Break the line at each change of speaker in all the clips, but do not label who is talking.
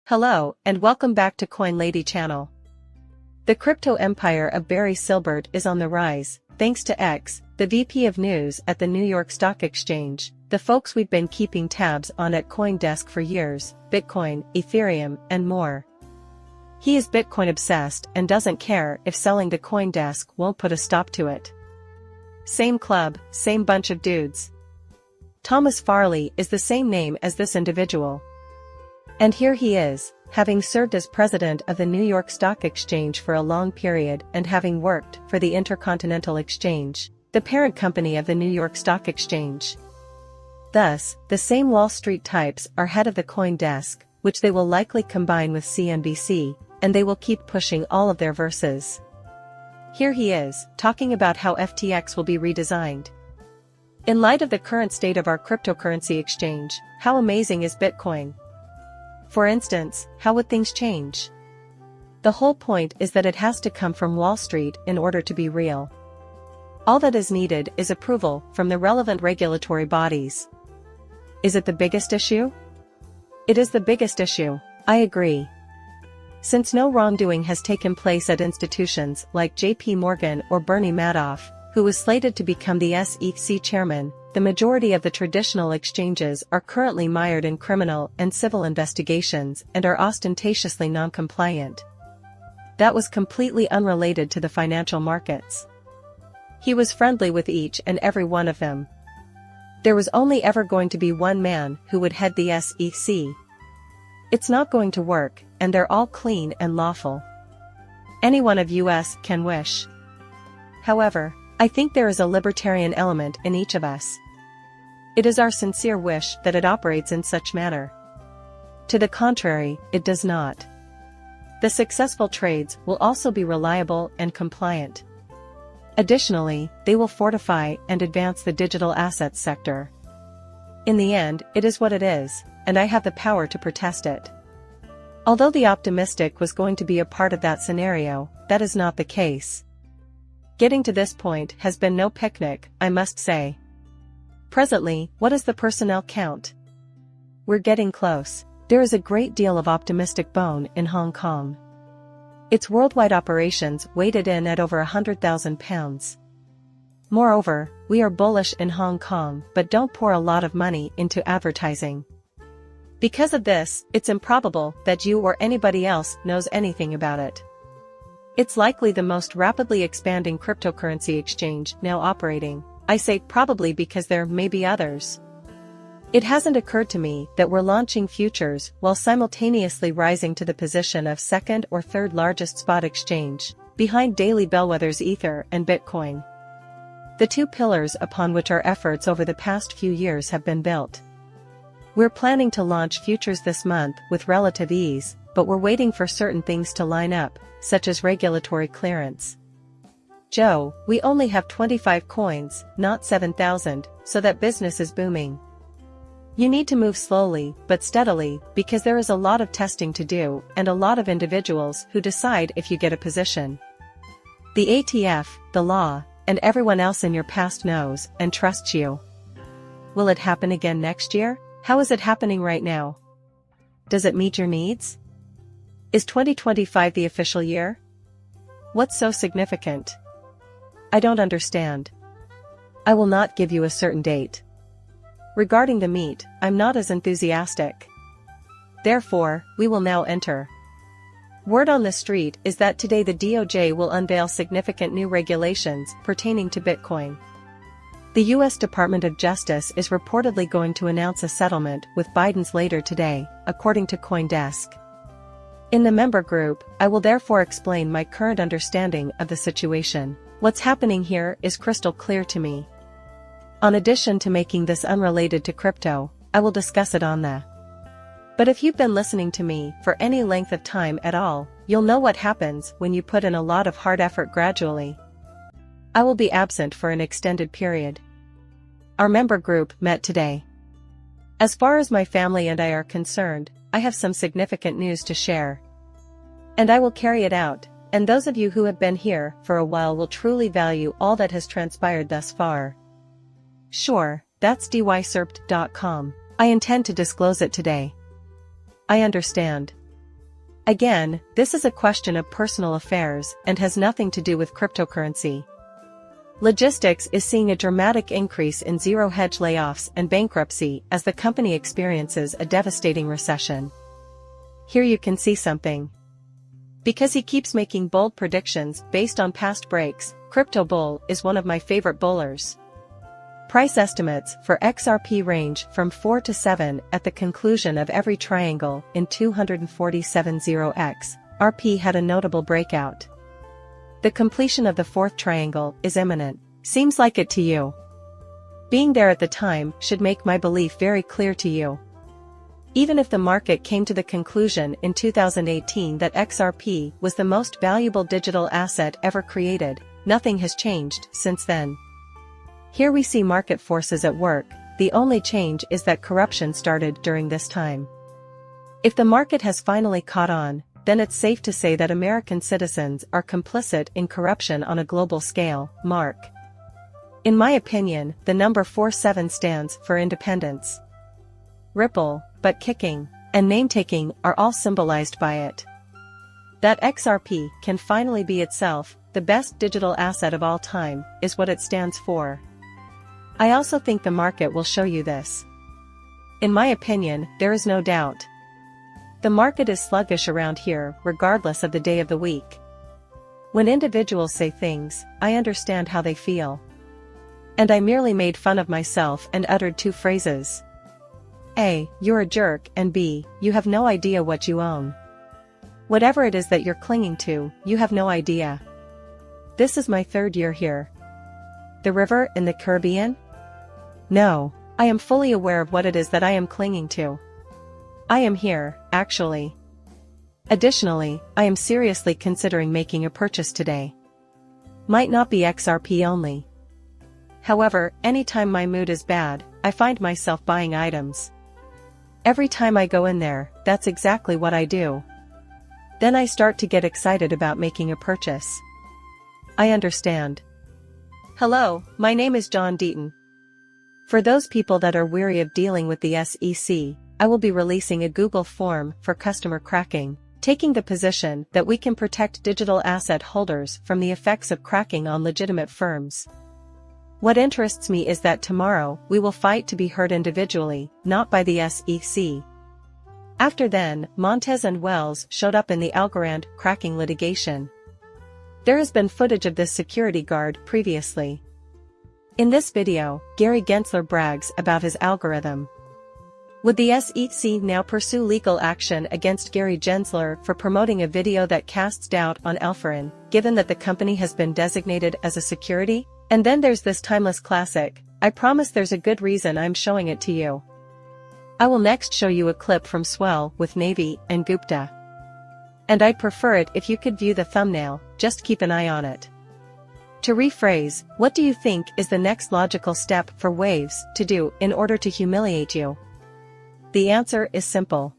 Hello, and welcome back to Coin Lady channel. The crypto empire of Barry Silbert is on the rise, thanks to X, the VP of News at the New York Stock Exchange, the folks we've been keeping tabs on at CoinDesk for years, Bitcoin, Ethereum, and more. He is Bitcoin obsessed and doesn't care if selling to CoinDesk won't put a stop to it. Same club, same bunch of dudes. Thomas Farley is the same name as this individual. And here he is, having served as president of the New York Stock Exchange for a long period and having worked for the Intercontinental Exchange, the parent company of the New York Stock Exchange. Thus, the same Wall Street types are head of the CoinDesk, which they will likely combine with CNBC, and they will keep pushing all of their verses. Here he is, talking about how FTX will be redesigned. In light of the current state of our cryptocurrency exchange, how amazing is Bitcoin? For instance, how would things change? The whole point is that it has to come from Wall Street in order to be real. All that is needed is approval from the relevant regulatory bodies. Is it the biggest issue? It is the biggest issue, I agree. Since no wrongdoing has taken place at institutions like JP Morgan or Bernie Madoff, who was slated to become the SEC chairman, the majority of the traditional exchanges are currently mired in criminal and civil investigations and are ostentatiously non-compliant. That was completely unrelated to the financial markets. He was friendly with each and every one of them. There was only ever going to be one man who would head the SEC. It's not going to work, and they're all clean and lawful. Anyone of US can wish. However, I think there is a libertarian element in each of us. It is our sincere wish that it operates in such manner. To the contrary, it does not. The successful trades will also be reliable and compliant. Additionally, they will fortify and advance the digital assets sector. In the end, it is what it is, and I have the power to protest it. Although the optimistic was going to be a part of that scenario, that is not the case. Getting to this point has been no picnic, I must say. Presently, what is the personnel count? We're getting close. There is a great deal of optimistic bone in Hong Kong. Its worldwide operations weighted in at over £100,000. Moreover, we are bullish in Hong Kong but don't pour a lot of money into advertising. Because of this, it's improbable that you or anybody else knows anything about it. It's likely the most rapidly expanding cryptocurrency exchange now operating. I say probably because there may be others. It hasn't occurred to me that we're launching futures while simultaneously rising to the position of second or third largest spot exchange, behind daily bellwethers Ether and Bitcoin. The two pillars upon which our efforts over the past few years have been built. We're planning to launch futures this month with relative ease, but we're waiting for certain things to line up, such as regulatory clearance. Joe, we only have 25 coins, not 7,000, so that business is booming. You need to move slowly, but steadily, because there is a lot of testing to do, and a lot of individuals who decide if you get a position. The ATF, the law, and everyone else in your past knows and trusts you. Will it happen again next year? How is it happening right now? Does it meet your needs? Is 2025 the official year? What's so significant? I don't understand. I will not give you a certain date. Regarding the meat, I'm not as enthusiastic. Therefore, we will now enter. Word on the street is that today the DOJ will unveil significant new regulations pertaining to Bitcoin. The U.S. Department of Justice is reportedly going to announce a settlement with Biden's later today, according to CoinDesk. In the member group, I will therefore explain my current understanding of the situation. What's happening here is crystal clear to me. In addition to making this unrelated to crypto, I will discuss it on the. But if you've been listening to me for any length of time at all, you'll know what happens when you put in a lot of hard effort gradually. I will be absent for an extended period. Our member group met today. As far as my family and I are concerned, I have some significant news to share. And I will carry it out. And those of you who have been here for a while will truly value all that has transpired thus far. Sure, that's dyserpt.com. I intend to disclose it today. I understand. Again, this is a question of personal affairs and has nothing to do with cryptocurrency. Logistics is seeing a dramatic increase in zero-hedge layoffs and bankruptcy as the company experiences a devastating recession. Here you can see something. Because he keeps making bold predictions based on past breaks, Crypto Bull is one of my favorite bullers. Price estimates for XRP range from 4 to 7 at the conclusion of every triangle in 247.0x. RP had a notable breakout. The completion of the fourth triangle is imminent. Seems like it to you? Being there at the time should make my belief very clear to you. Even if the market came to the conclusion in 2018 that XRP was the most valuable digital asset ever created, nothing has changed since then. Here we see market forces at work. The only change is that corruption started during this time. If the market has finally caught on, then it's safe to say that American citizens are complicit in corruption on a global scale. Mark. In my opinion, the number 47 stands for independence. Ripple, but kicking, and name-taking are all symbolized by it. That XRP can finally be itself, the best digital asset of all time, is what it stands for. I also think the market will show you this. In my opinion, there is no doubt. The market is sluggish around here, regardless of the day of the week. When individuals say things, I understand how they feel. And I merely made fun of myself and uttered two phrases. A, you're a jerk, and B, you have no idea what you own. Whatever it is that you're clinging to, you have no idea. This is my third year here. The river in the Caribbean? No, I am fully aware of what it is that I am clinging to. I am here, actually. Additionally, I am seriously considering making a purchase today. Might not be XRP only. However, anytime my mood is bad, I find myself buying items. Every time I go in there, that's exactly what I do. Then I start to get excited about making a purchase. I understand. Hello, my name is John Deaton. For those people that are weary of dealing with the SEC, I will be releasing a Google form for customer cracking, taking the position that we can protect digital asset holders from the effects of cracking on legitimate firms. What interests me is that tomorrow we will fight to be heard individually, not by the SEC. After then, Montez and Wells showed up in the Algorand cracking litigation. There has been footage of this security guard previously. In this video, Gary Gensler brags about his algorithm. Would the SEC now pursue legal action against Gary Gensler for promoting a video that casts doubt on Algorand, given that the company has been designated as a security? And then there's this timeless classic. I promise there's a good reason I'm showing it to you. I will next show you a clip from Swell with Navy and Gupta. And I'd prefer it if you could view the thumbnail, just keep an eye on it. To rephrase, what do you think is the next logical step for Waves to do in order to humiliate you? The answer is simple.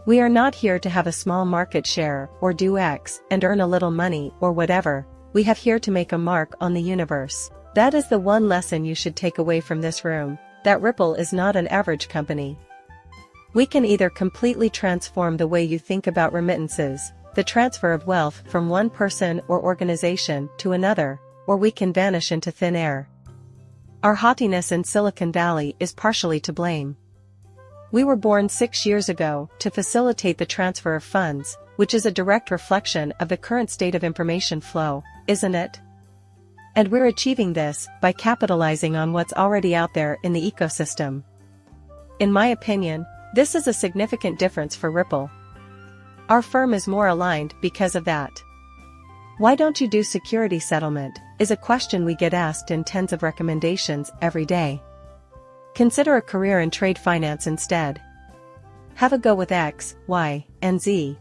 We are not here to have a small market share or do X and earn a little money or whatever. We have here to make a mark on the universe. That is the one lesson you should take away from this room, that Ripple is not an average company. We can either completely transform the way you think about remittances, the transfer of wealth from one person or organization to another, or we can vanish into thin air. Our haughtiness in Silicon Valley is partially to blame. We were born 6 years ago to facilitate the transfer of funds, which is a direct reflection of the current state of information flow, isn't it? And we're achieving this by capitalizing on what's already out there in the ecosystem. In my opinion, this is a significant difference for Ripple. Our firm is more aligned because of that. Why don't you do security settlement, is a question we get asked in tens of recommendations every day. Consider a career in trade finance instead. Have a go with X, Y, and Z.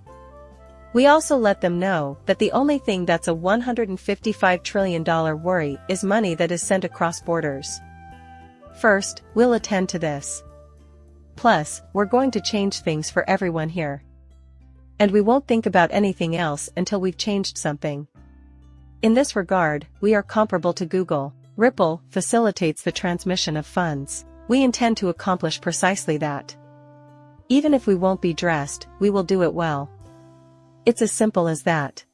We also let them know that the only thing that's a $155 trillion worry is money that is sent across borders. First, we'll attend to this. Plus, we're going to change things for everyone here. And we won't think about anything else until we've changed something. In this regard, we are comparable to Google. Ripple facilitates the transmission of funds. We intend to accomplish precisely that. Even if we won't be dressed, we will do it well. It's as simple as that.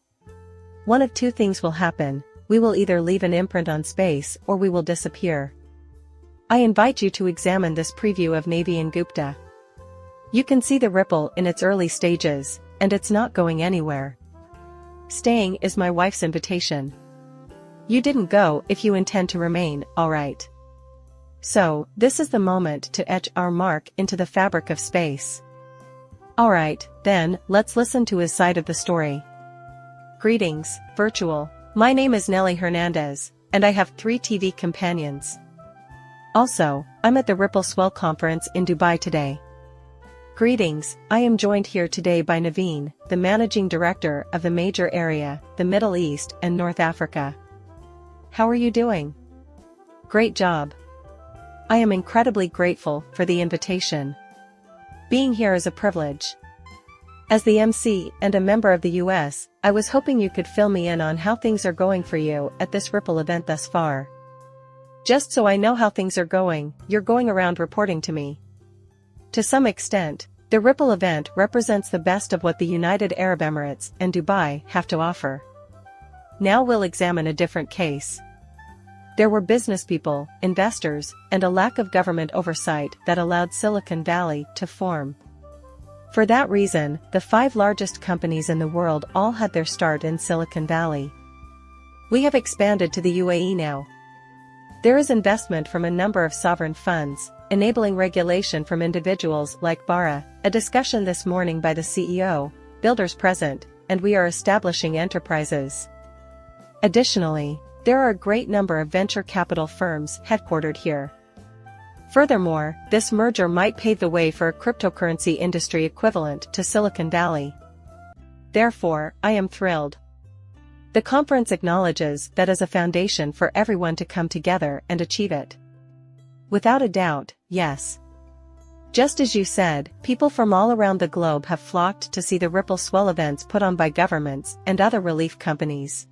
One of two things will happen: we will either leave an imprint on space or we will disappear. I invite you to examine this preview of Navy and Gupta. You can see the ripple in its early stages, and it's not going anywhere. Staying is my wife's invitation. You didn't go if you intend to remain, alright. So, this is the moment to etch our mark into the fabric of space. Alright, then, let's listen to his side of the story. Greetings, virtual. My name is Nelly Hernandez, and I have 3 TV companions. Also, I'm at the Ripple Swell Conference in Dubai today. Greetings, I am joined here today by Naveen, the Managing Director of the major area, the Middle East and North Africa. How are you doing? Great job. I am incredibly grateful for the invitation. Being here is a privilege. As the MC and a member of the US, I was hoping you could fill me in on how things are going for you at this Ripple event thus far. Just so I know how things are going, you're going around reporting to me. To some extent, the Ripple event represents the best of what the United Arab Emirates and Dubai have to offer. Now we'll examine a different case. There were business people, investors, and a lack of government oversight that allowed Silicon Valley to form. For that reason, the 5 largest companies in the world all had their start in Silicon Valley. We have expanded to the UAE now. There is investment from a number of sovereign funds, enabling regulation from individuals like Bara, a discussion this morning by the CEO, builders present, and we are establishing enterprises. Additionally, there are a great number of venture capital firms headquartered here. Furthermore, this merger might pave the way for a cryptocurrency industry equivalent to Silicon Valley. Therefore, I am thrilled. The conference acknowledges that as a foundation for everyone to come together and achieve it. Without a doubt, yes. Just as you said, people from all around the globe have flocked to see the Ripple Swell events put on by governments and other relief companies.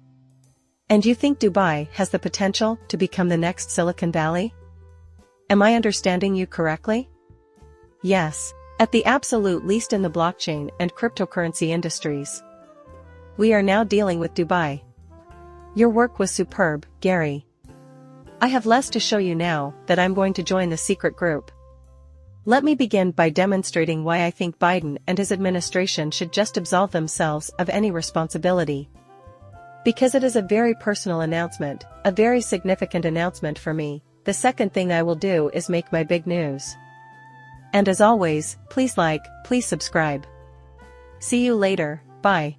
And you think Dubai has the potential to become the next Silicon Valley? Am I understanding you correctly? Yes, at the absolute least in the blockchain and cryptocurrency industries. We are now dealing with Dubai. Your work was superb, Gary. I have less to show you now that I'm going to join the secret group. Let me begin by demonstrating why I think Biden and his administration should just absolve themselves of any responsibility. Because it is a very personal announcement, a very significant announcement for me. The second thing I will do is make my big news. And as always, please like, please subscribe. See you later, bye.